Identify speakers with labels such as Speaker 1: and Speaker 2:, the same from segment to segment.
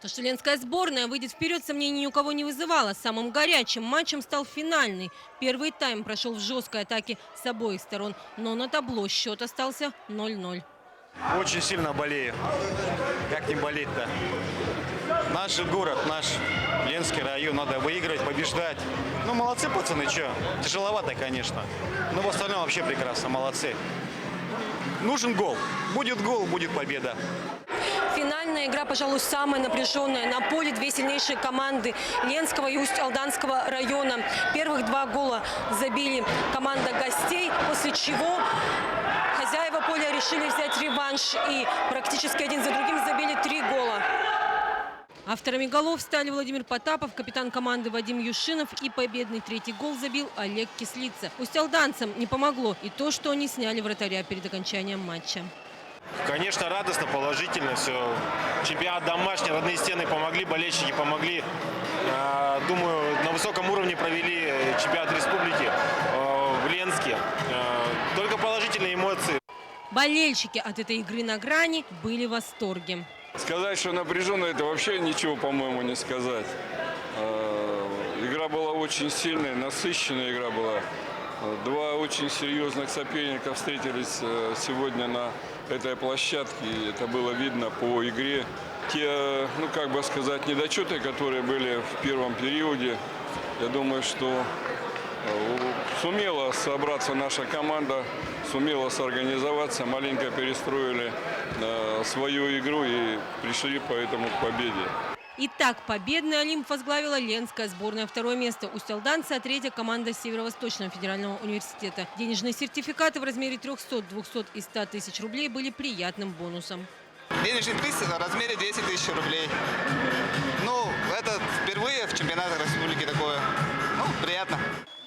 Speaker 1: То, что ленская сборная выйдет вперед, сомнений ни у кого не вызывало. Самым горячим матчем стал финальный. Первый тайм прошел в жесткой атаке с обоих сторон, но на табло счет остался 0-0.
Speaker 2: Очень сильно болею. Как не болеть-то? Наш город, наш Ленский район, надо выиграть, побеждать. Ну, молодцы, пацаны, что? Тяжеловато, конечно. Но в остальном вообще прекрасно, молодцы. Нужен гол. Будет гол, будет победа.
Speaker 1: Финальная игра, пожалуй, самая напряженная. На поле две сильнейшие команды Ленского и Усть-Алданского района. Первых два гола забили команда гостей, после чего хозяева поля решили взять реванш и практически один за другим забили 3 гола. Авторами голов стали Владимир Потапов, капитан команды Вадим Юшинов, и победный третий гол забил Олег Кислица. Усть-Алданцам не помогло и то, что они сняли вратаря перед окончанием матча.
Speaker 3: Конечно, радостно, положительно все. Чемпионат домашний, родные стены помогли, болельщики помогли. Думаю, на высоком уровне провели чемпионат республики в Ленске. Только положительные эмоции.
Speaker 1: Болельщики от этой игры на грани были в восторге.
Speaker 4: Сказать, что напряженно, это вообще ничего, по-моему, не сказать. Игра была очень сильная, насыщенная игра была. Два очень серьезных соперника встретились сегодня на этой площадке. И это было видно по игре. Те, ну как бы сказать, недочеты, которые были в первом периоде, я думаю, что сумела собраться наша команда, сумела сорганизоваться, маленько перестроили свою игру и пришли поэтому к победе.
Speaker 1: Итак, победный Олимп возглавила Ленская сборная. Второе место Усть-Алданцы, а третья команда Северо-Восточного федерального университета. Денежные сертификаты в размере 300, 200 и 100 тысяч рублей были приятным бонусом.
Speaker 5: Денежный приз в размере 200 тысяч рублей. Ну, это впервые в чемпионатах республики такое. Ну, приятно.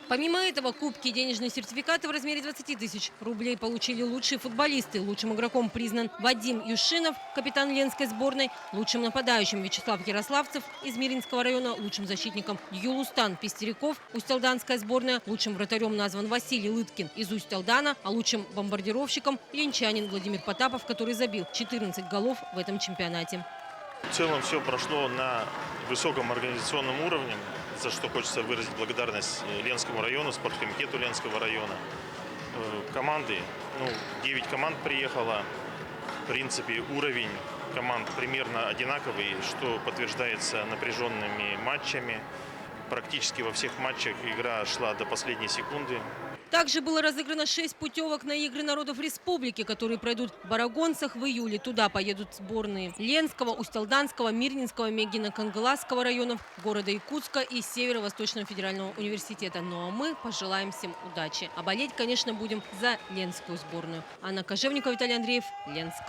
Speaker 1: Помимо этого, кубки и денежные сертификаты в размере 20 тысяч рублей получили лучшие футболисты. Лучшим игроком признан Вадим Юшинов, капитан Ленской сборной. Лучшим нападающим Вячеслав Ярославцев из Миринского района. Лучшим защитником Юлустан Пестеряков, Усть-Алданская сборная. Лучшим вратарем назван Василий Лыткин из Усть-Алдана. А лучшим бомбардировщиком ленчанин Владимир Потапов, который забил 14 голов в этом чемпионате.
Speaker 6: В целом все прошло на высоком организационном уровне, за что хочется выразить благодарность Ленскому району, спорткомитету Ленского района. Команды, 9 команд приехало. В принципе, уровень команд примерно одинаковый, что подтверждается напряженными матчами. Практически во всех матчах игра шла до последней секунды.
Speaker 1: Также было разыграно 6 путевок на Игры народов республики, которые пройдут в Барагонцах в июле. Туда поедут сборные Ленского, Усть-Алданского, Мирнинского, Мегино-Кангаласского районов, города Якутска и Северо-Восточного федерального университета. Ну а мы пожелаем всем удачи. А болеть, конечно, будем за Ленскую сборную. Анна Кожевникова, Виталий Андреев, Ленск.